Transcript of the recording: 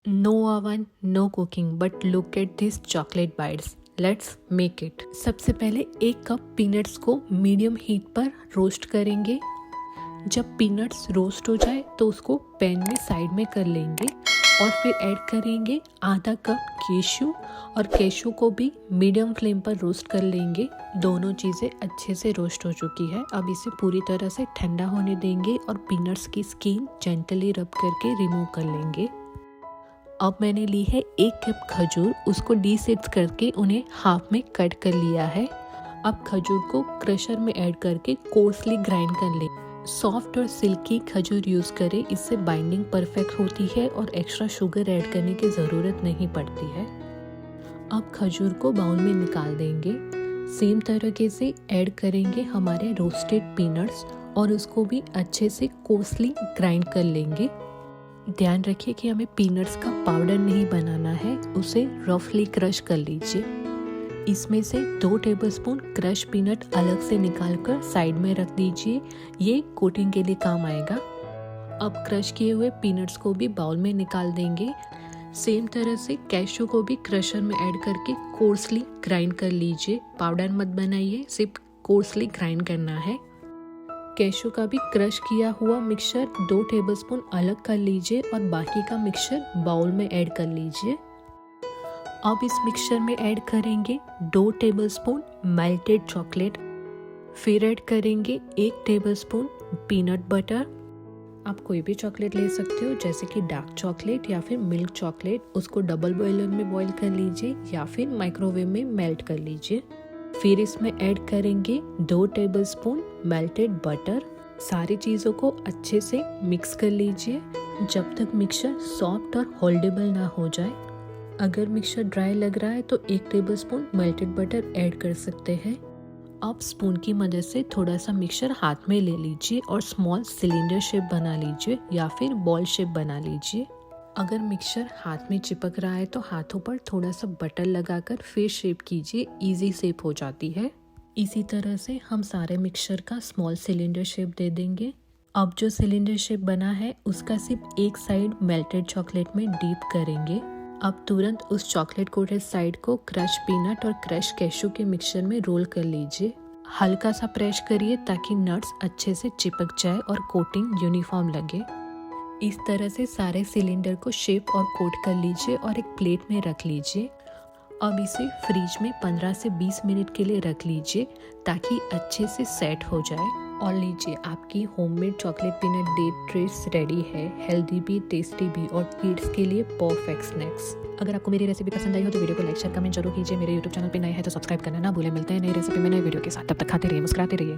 No oven, no cooking, but look at these chocolate bites. Let's make it. सबसे पहले एक cup peanuts को medium heat पर roast करेंगे। जब पीनट्स रोस्ट हो जाए तो उसको पैन में साइड में कर लेंगे और फिर ऐड करेंगे आधा कप केशू, और केशू को भी मीडियम फ्लेम पर रोस्ट कर लेंगे। दोनों चीज़ें अच्छे से रोस्ट हो चुकी है। अब इसे पूरी तरह से ठंडा होने देंगे और पीनट्स की स्किन जेंटली रब करके रिमूव कर लेंगे। अब मैंने ली है एक कप खजूर, उसको डीसीड्स करके उन्हें हाफ में कट कर लिया है। अब खजूर को क्रशर में ऐड करके कोर्सली ग्राइंड कर लें। सॉफ्ट और सिल्की खजूर यूज़ करें, इससे बाइंडिंग परफेक्ट होती है और एक्स्ट्रा शुगर ऐड करने की ज़रूरत नहीं पड़ती है। अब खजूर को बाउल में निकाल देंगे। सेम तरीके से ऐड करेंगे हमारे रोस्टेड पीनट्स और उसको भी अच्छे से कोर्सली ग्राइंड कर लेंगे। ध्यान रखिए कि हमें पीनट्स का पाउडर नहीं बनाना है, उसे रफली क्रश कर लीजिए। इसमें से 2 टेबलस्पून क्रश पीनट अलग से निकालकर साइड में रख दीजिए, ये कोटिंग के लिए काम आएगा। अब क्रश किए हुए पीनट्स को भी बाउल में निकाल देंगे। सेम तरह से कैशू को भी क्रशर में ऐड करके कोर्सली ग्राइंड कर लीजिए। पाउडर मत बनाइए, सिर्फ कोर्सली ग्राइंड करना है। कैशू का भी क्रश किया हुआ मिक्सचर 2 टेबलस्पून अलग कर लीजिए और बाकी का मिक्सचर बाउल में ऐड कर लीजिए। अब इस मिक्सचर में ऐड करेंगे 2 टेबलस्पून मेल्टेड चॉकलेट, फिर ऐड करेंगे 1 टेबलस्पून पीनट बटर। आप कोई भी चॉकलेट ले सकते हो, जैसे कि डार्क चॉकलेट या फिर मिल्क चॉकलेट। उसको डबल बॉयलर में बॉईल कर लीजिए या फिर माइक्रोवेव में मेल्ट कर लीजिए। फिर इसमें ऐड करेंगे 2 टेबलस्पून मेल्टेड बटर। सारी चीज़ों को अच्छे से मिक्स कर लीजिए जब तक मिक्सचर सॉफ्ट और होल्डेबल ना हो जाए। अगर मिक्सचर ड्राई लग रहा है तो 1 टेबलस्पून मेल्टेड बटर ऐड कर सकते हैं। अब स्पून की मदद से थोड़ा सा मिक्सचर हाथ में ले लीजिए और स्मॉल सिलेंडर शेप बना लीजिए या फिर बॉल शेप बना लीजिए। अगर मिक्सचर हाथ में चिपक रहा है तो हाथों पर थोड़ा सा बटर लगाकर फिर शेप कीजिए, इजी शेप हो जाती है। इसी तरह से हम सारे मिक्सचर का स्मॉल सिलेंडर शेप दे देंगे। अब जो सिलेंडर शेप बना है उसका सिर्फ एक साइड मेल्टेड चॉकलेट में डीप करेंगे। अब तुरंत उस चॉकलेट कोटेड साइड को क्रश पीनट और क्रश कैशू के मिक्सचर में रोल कर लीजिए। हल्का सा प्रेस करिए ताकि नट्स अच्छे से चिपक जाए और कोटिंग यूनिफॉर्म लगे। इस तरह से सारे सिलेंडर को शेप और कोट कर लीजिए और एक प्लेट में रख लीजिए। अब इसे फ्रिज में 15 से 20 मिनट के लिए रख लीजिए ताकि अच्छे से सेट हो जाए। और लीजिए, आपकी homemade chocolate peanut date trays ready है। हेल्दी भी, टेस्टी भी और किड्स के लिए परफेक्ट स्नैक्स। अगर आपको मेरी रेसिपी पसंद आई हो तो वीडियो को लाइक शेयर कमेंट जरूर कीजिए। मेरे यूट्यूब चैनल पे नए हैं तो सब्सक्राइब करना ना भूलें। मिलते हैं नई रेसिपी में नए वीडियो के साथ। तब तक खाते रहिए, मुस्कुराते रहिए।